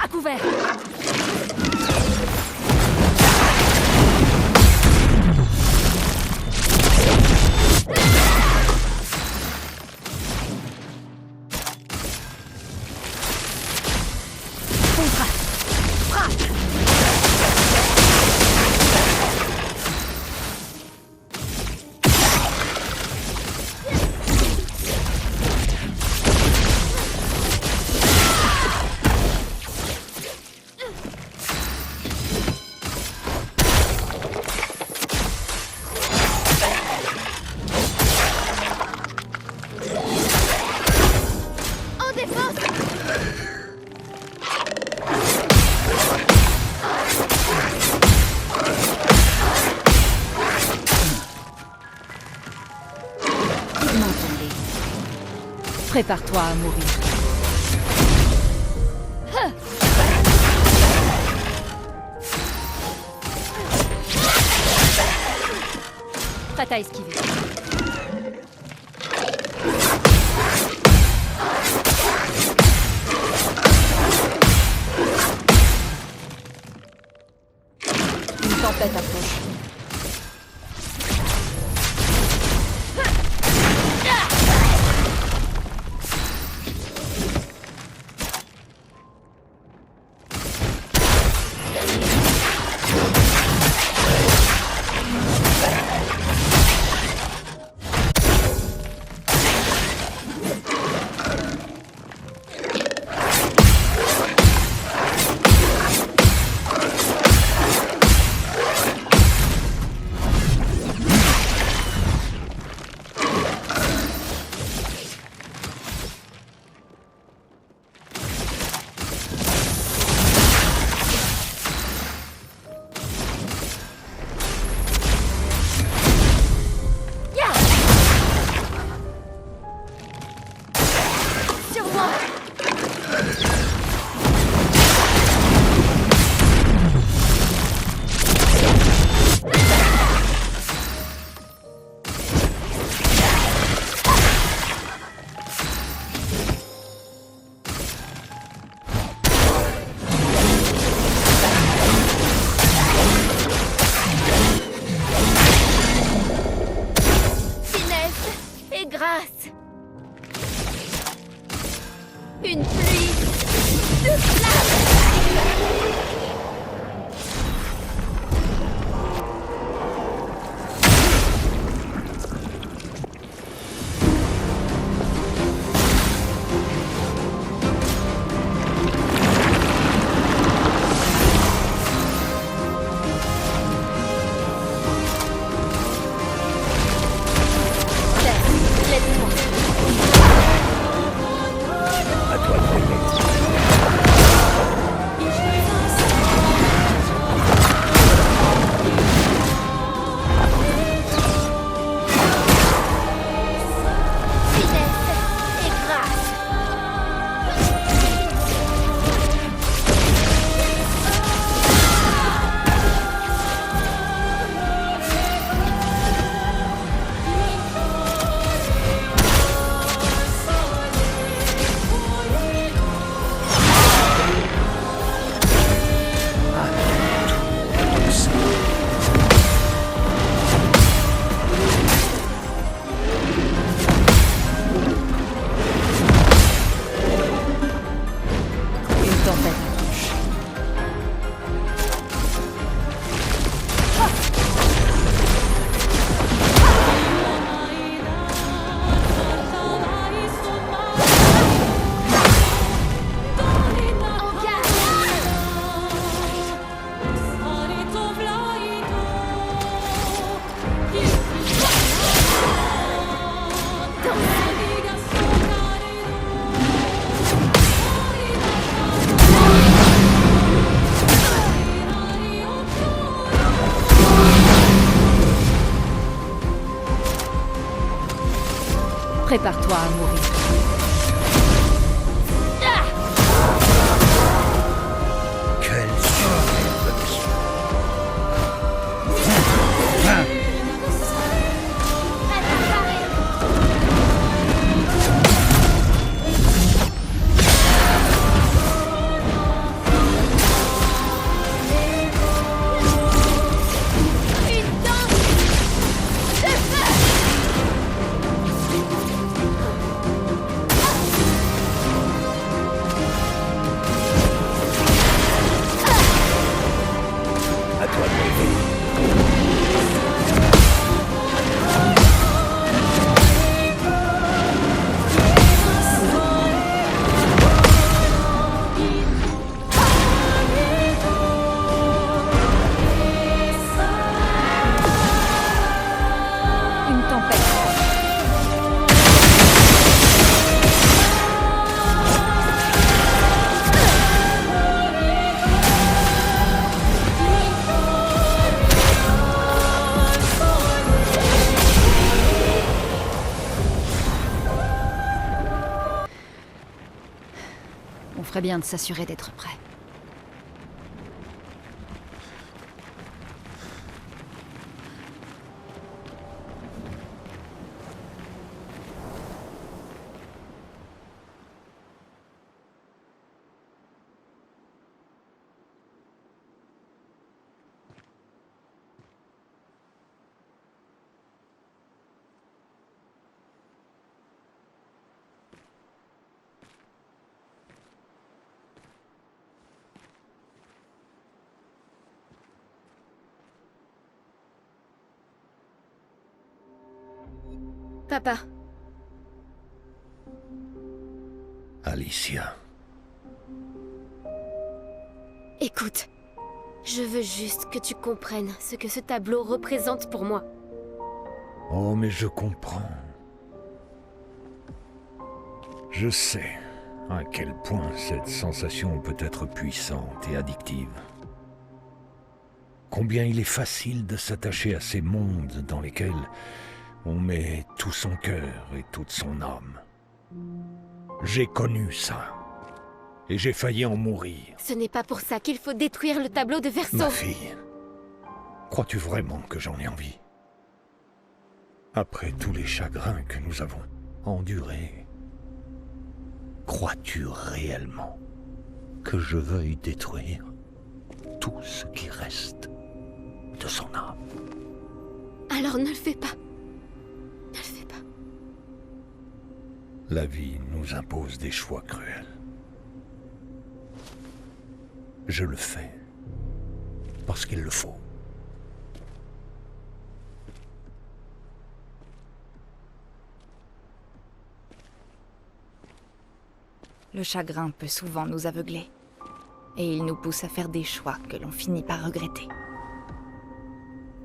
À couvert. Prépare-toi à mourir. Prête à esquiver. Une tempête approche. Grâce. Une pluie de flammes. Prépare-toi à mourir. Quelle surprise! Tempête. On ferait bien de s'assurer d'être prêt. Papa, Alicia, écoute. Je veux juste que tu comprennes ce que ce tableau représente pour moi. oh mais je comprends. Je sais à quel point cette sensation peut être puissante et addictive. Combien il est facile de s'attacher à ces mondes dans lesquels on met tout son cœur et toute son âme. J'ai connu ça. Et j'ai failli en mourir. Ce n'est pas pour ça qu'il faut détruire le tableau de Verso. Ma fille, crois-tu vraiment que j'en ai envie? Après tous les chagrins que nous avons endurés, crois-tu réellement que je veuille détruire tout ce qui reste de son âme? Alors ne le fais pas. Ne le fais pas. La vie nous impose des choix cruels. Je le fais parce qu'il le faut. Le chagrin peut souvent nous aveugler. Et il nous pousse à faire des choix que l'on finit par regretter.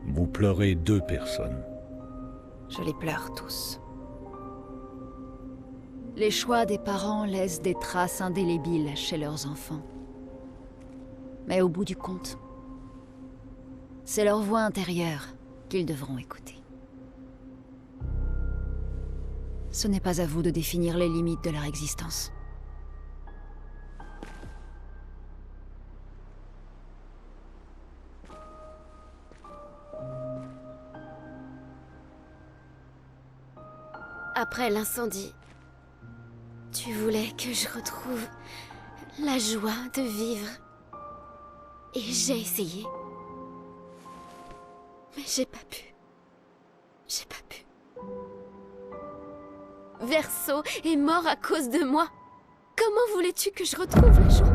Vous pleurez 2 personnes. Je les pleure tous. Les choix des parents laissent des traces indélébiles chez leurs enfants. Mais au bout du compte, c'est leur voix intérieure qu'ils devront écouter. Ce n'est pas à vous de définir les limites de leur existence. Après l'incendie, tu voulais que je retrouve la joie de vivre. Et j'ai essayé. Mais j'ai pas pu. J'ai pas pu. Verso est mort à cause de moi. Comment voulais-tu que je retrouve la joie?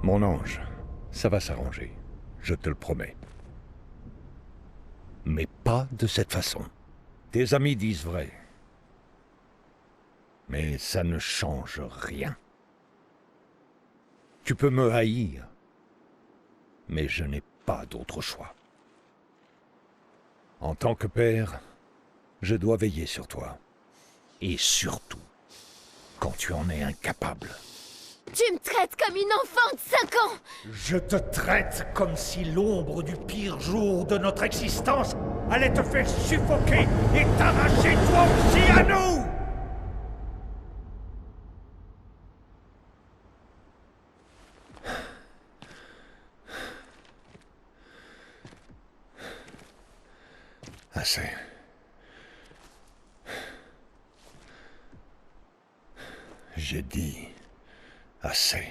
Mon ange, ça va s'arranger. Je te le promets. Mais pas de cette façon. Tes amis disent vrai. Mais ça ne change rien. Tu peux me haïr, mais je n'ai pas d'autre choix. En tant que père, je dois veiller sur toi. Et surtout, quand tu en es incapable. Tu me traites comme une enfant de 5 ans! Je te traite comme si l'ombre du pire jour de notre existence allait te faire suffoquer et t'arracher toi aussi à nous! Assez. J'ai dit assez.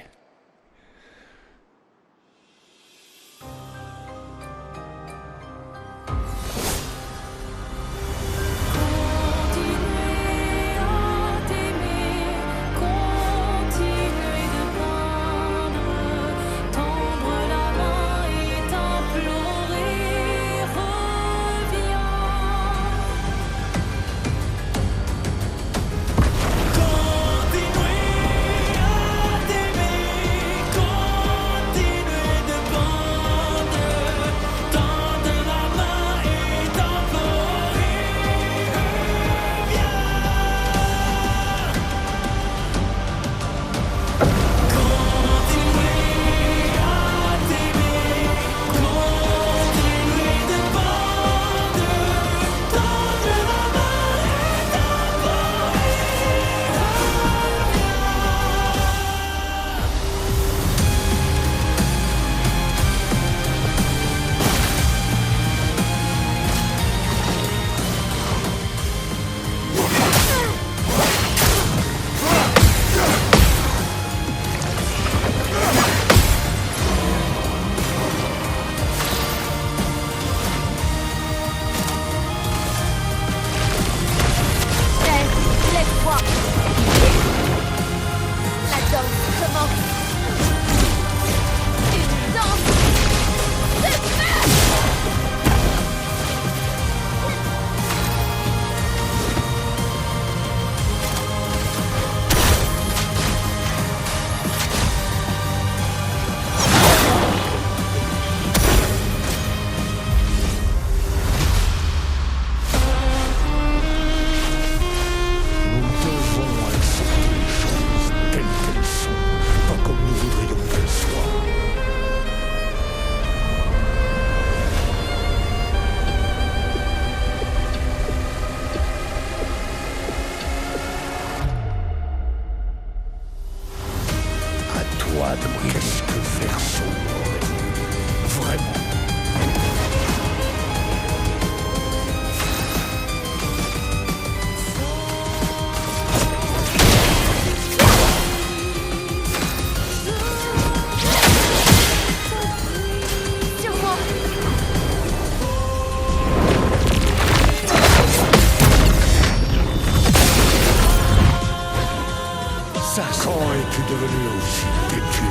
devenu aussi têtu.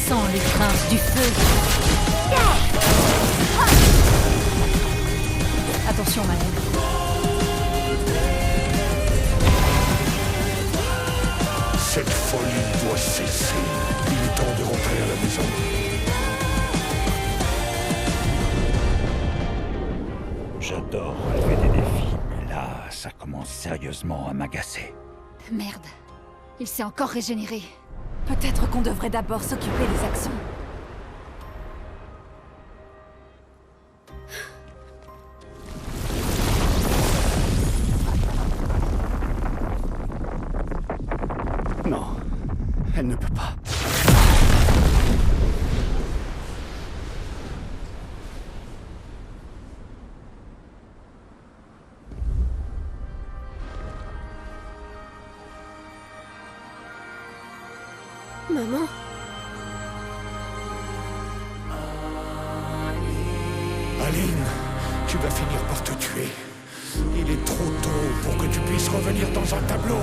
Sans les princes du feu. Attention, Maëlle. Cette folie doit cesser. Il est temps de rentrer à la maison. J'adore relever des défis, mais là, ça commence sérieusement à m'agacer. Merde. Il s'est encore régénéré. Peut-être qu'on devrait d'abord s'occuper des accents. Non, elle ne peut pas. Maman? Aline, tu vas finir par te tuer. Il est trop tôt pour que tu puisses revenir dans un tableau.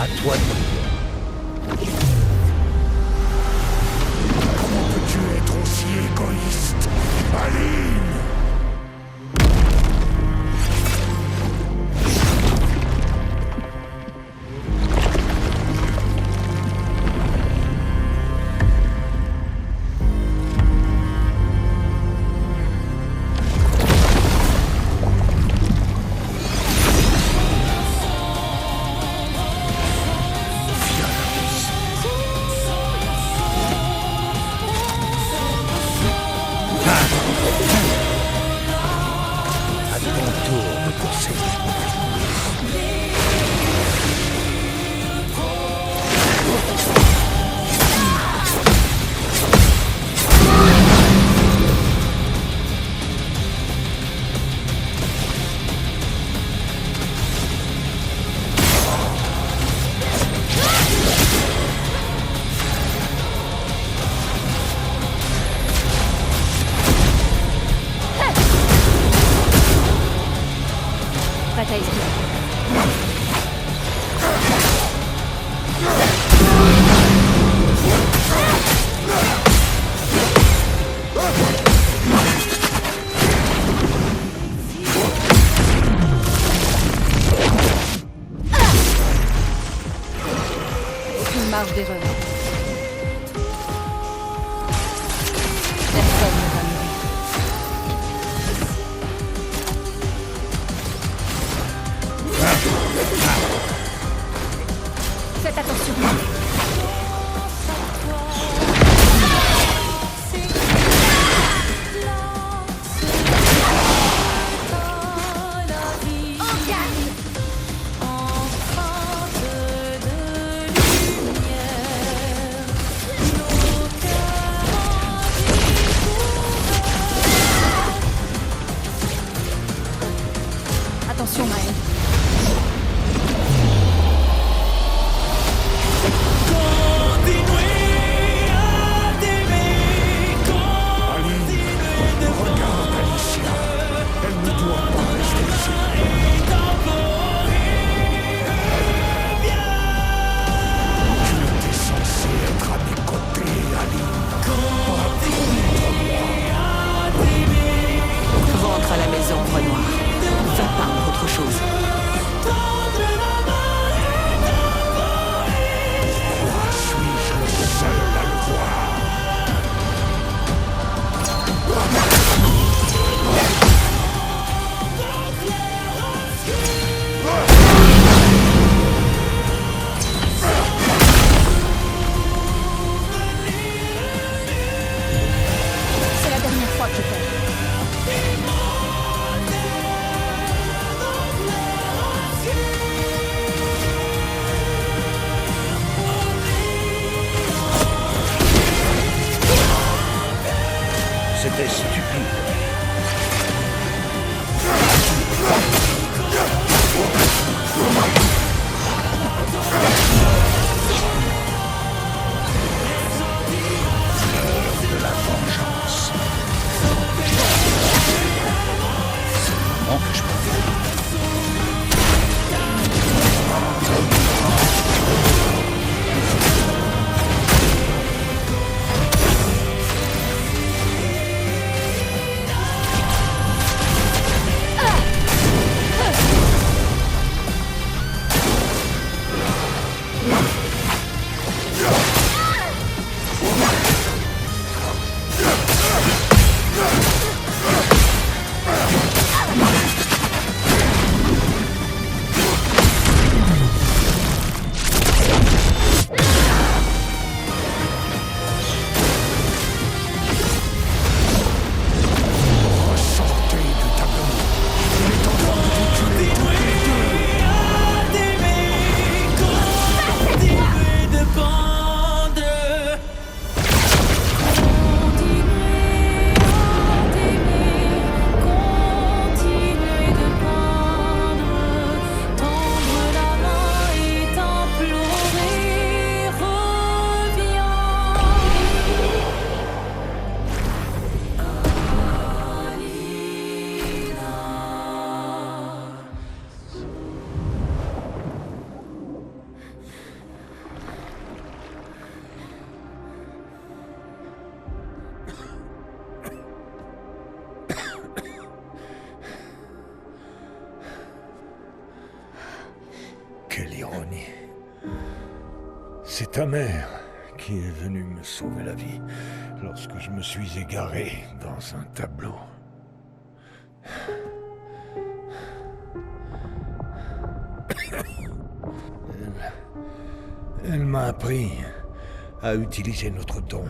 À toi de Comment peux-tu être aussi égoïste, Aline? À ton tour de penser. Prête à esquiver. Aucune marge d'erreur. Personne ne va mourir. Faites attention. Attention, Maëlle. T'es stupide. L'heure de la vengeance. C'est le moment que je préfère. Quelle ironie. C'est ta mère qui est venue me sauver la vie lorsque je me suis égaré dans un tableau. Elle m'a appris à utiliser notre don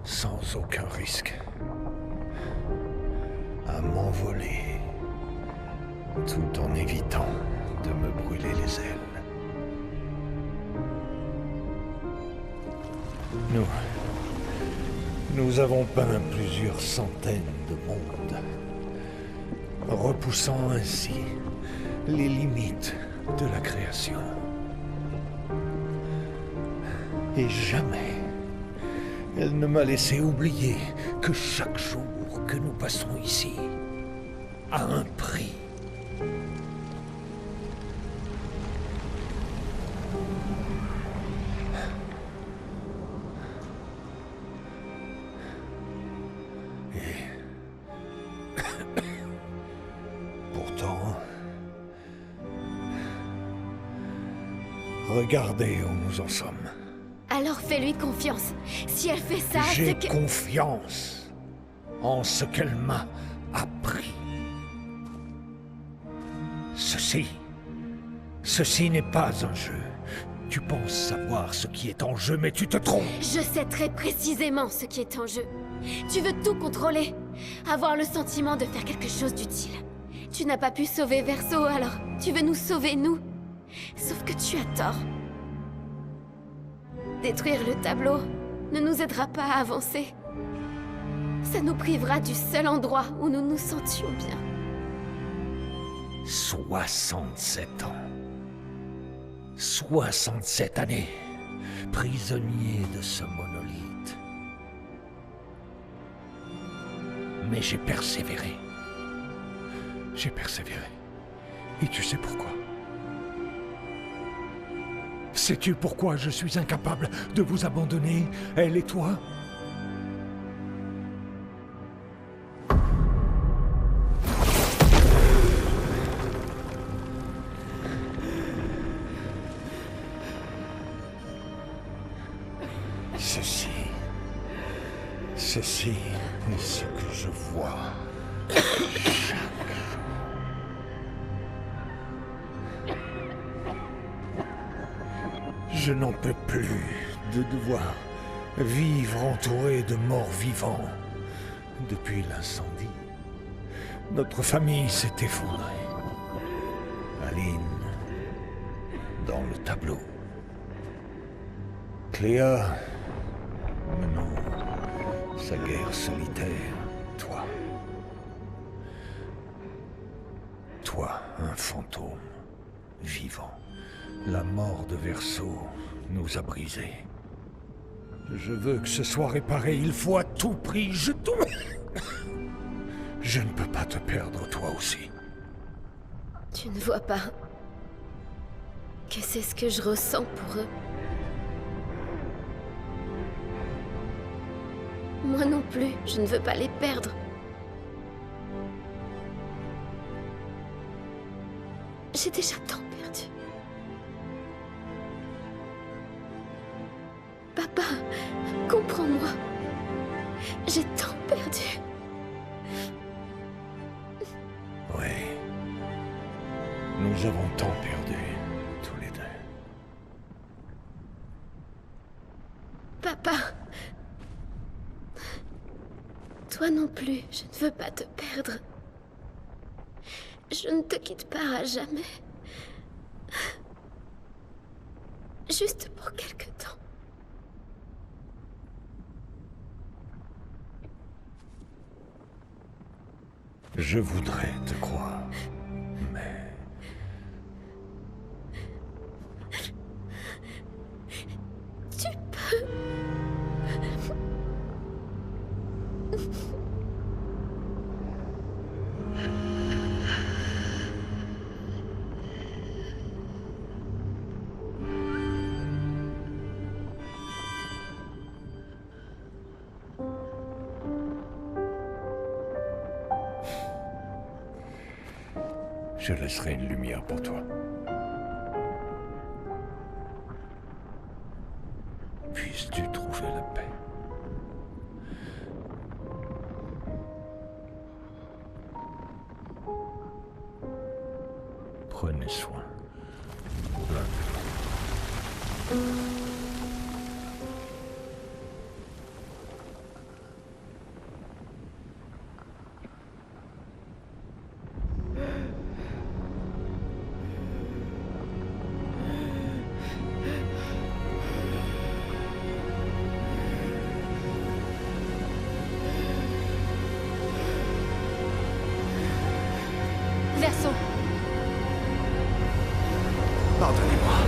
sans aucun risque. À m'envoler tout en évitant de me brûler les ailes. Nous avons peint plusieurs centaines de mondes, repoussant ainsi les limites de la création. Et jamais elle ne m'a laissé oublier que chaque jour que nous passons ici a un prix. Pourtant, regardez où nous en sommes. Alors fais-lui confiance. Si elle fait ça, J'ai c'est que... confiance en ce qu'elle m'a appris. Ceci n'est pas un jeu. Tu penses savoir ce qui est en jeu, mais tu te trompes. Je sais très précisément ce qui est en jeu. Tu veux tout contrôler. Avoir le sentiment de faire quelque chose d'utile. Tu n'as pas pu sauver Verso, alors tu veux nous sauver, nous. Sauf que tu as tort. Détruire le tableau ne nous aidera pas à avancer. Ça nous privera du seul endroit où nous nous sentions bien. 67 ans. 67 années, prisonnier de ce monolithe. Mais j'ai persévéré. J'ai persévéré. Et tu sais pourquoi? Sais-tu pourquoi je suis incapable de vous abandonner, elle et toi? Ceci est ce que je vois chaque jour. Je n'en peux plus de devoir vivre entouré de morts vivants. Depuis l'incendie, notre famille s'est effondrée. Aline, dans le tableau. Cléa, menant sa guerre solitaire Toi. Toi, un fantôme. Vivant. La mort de Verso nous a brisés. Je veux que ce soit réparé, il faut à tout prix, je ne peux pas te perdre, toi aussi. Tu ne vois pas que c'est ce que je ressens pour eux. Moi non plus, je ne veux pas les perdre. J'ai déjà tant perdu. Papa, comprends-moi. J'ai tant perdu. Oui. Nous avons tant perdu, tous les deux. Papa. Toi non plus, je ne veux pas te perdre. Je ne te quitte pas à jamais. Juste pour quelque temps. Je voudrais te croire, mais... Tu peux... Je laisserai une lumière pour toi. Puisses-tu trouver la paix. Prenez soin l'un de l'autre. Verso. Pardonnez-moi.